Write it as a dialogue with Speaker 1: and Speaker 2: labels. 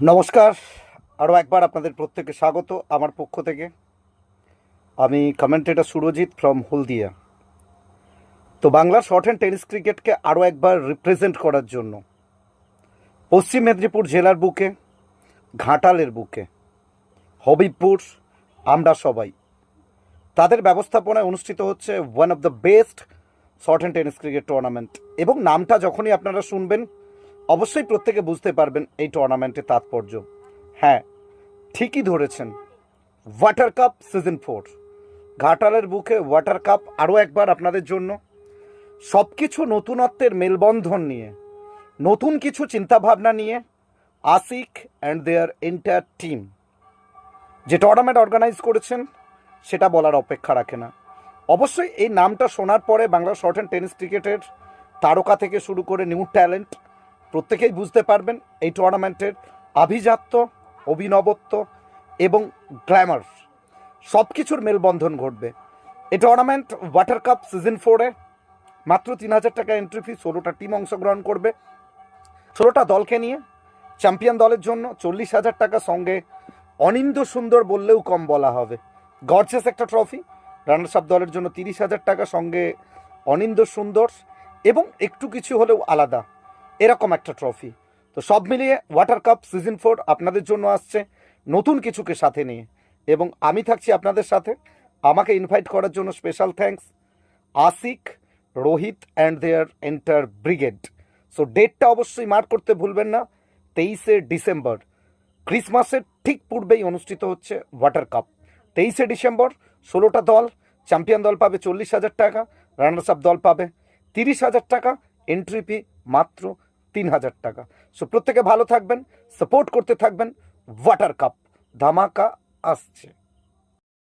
Speaker 1: নমস্কার, আরও একবার আপনাদের প্রত্যেককে স্বাগত আমার পক্ষ থেকে। আমি কমেন্টেটর সুরজিৎ ফ্রম হলদিয়া। তো বাংলার শর্ট হ্যান্ড টেনিস ক্রিকেটকে আরও একবার রিপ্রেজেন্ট করার জন্য পশ্চিম মেদিনীপুর জেলার বুকে, ঘাটালের বুকে, হবিবপুর, আমরা সবাই তাদের ব্যবস্থাপনায় অনুষ্ঠিত হচ্ছে one of the best short hand tennis cricket tournament. এবং নামটা যখনই আপনারা শুনবেন অবশ্যই প্রত্যেকে বুঝতে পারবেন এই টুর্নামেন্টের তাৎপর্য। হ্যাঁ, ঠিকই ধরেছেন, ওয়াটার কাপ সিজন 4, ঘাটালের বুকে ওয়াটার কাপ আরও একবার আপনাদের জন্য। সব কিছু নতুনত্বের মেলবন্ধন নিয়ে, নতুন কিছু চিন্তাভাবনা নিয়ে Asik and there entire team যে টুর্নামেন্ট অর্গানাইজ করেছেন সেটা বলার অপেক্ষা রাখে না। অবশ্যই এই নামটা শোনার পরে বাংলা শর্ট হ্যান্ড টেনিস ক্রিকেটের তারকা থেকে শুরু করে নিউ ট্যালেন্ট প্রত্যেকেই বুঝতে পারবেন এই টুর্নামেন্টের আভিজাত্য, অভিনবত্ব এবং গ্ল্যামার সব কিছুর মেলবন্ধন ঘটবে। এই টুর্নামেন্ট ওয়াটার কাপ সিজন 4-এ মাত্র 3,000 টাকা এন্ট্রি ফি। 16টা টিম অংশগ্রহণ করবে, 16টা দলকে নিয়ে। চ্যাম্পিয়ন দলের জন্য 40,000 টাকা, সঙ্গে অনিন্দ সুন্দর বললেও কম বলা হবে, গর্জেস একটা ট্রফি। রানার্স আপ দলের জন্য 30,000 টাকা, সঙ্গে অনিন্দ সুন্দর এবং একটু কিছু হলেও আলাদা এরকম একটা ট্রফি। তো সব মিলিয়ে ওয়াটার কাপ সিজন 4 আপনাদের জন্য আসছে নতুন কিছুকে সাথে নিয়ে, এবং আমি থাকছি আপনাদের সাথে। আমাকে ইনভাইট করার জন্য special thanks Ashik, Rohit and their entire brigade. So ডেটটা অবশ্যই মার্ক করতে ভুলবেন না, 23শে ডিসেম্বর, ক্রিসমাসের ঠিক পূর্বেই অনুষ্ঠিত হচ্ছে ওয়াটার কাপ। 23শে ডিসেম্বর 16টা দল, চ্যাম্পিয়ন দল পাবে 40,000 টাকা, রানার্স আপ দল পাবে 30,000 টাকা, এন্ট্রি ফি মাত্র 3,000 টাকা। সো প্রত্যেকে ভালো থাকবেন, সাপোর্ট করতে থাকবেন। ওয়াটার কাপ ধামাকা আসছে।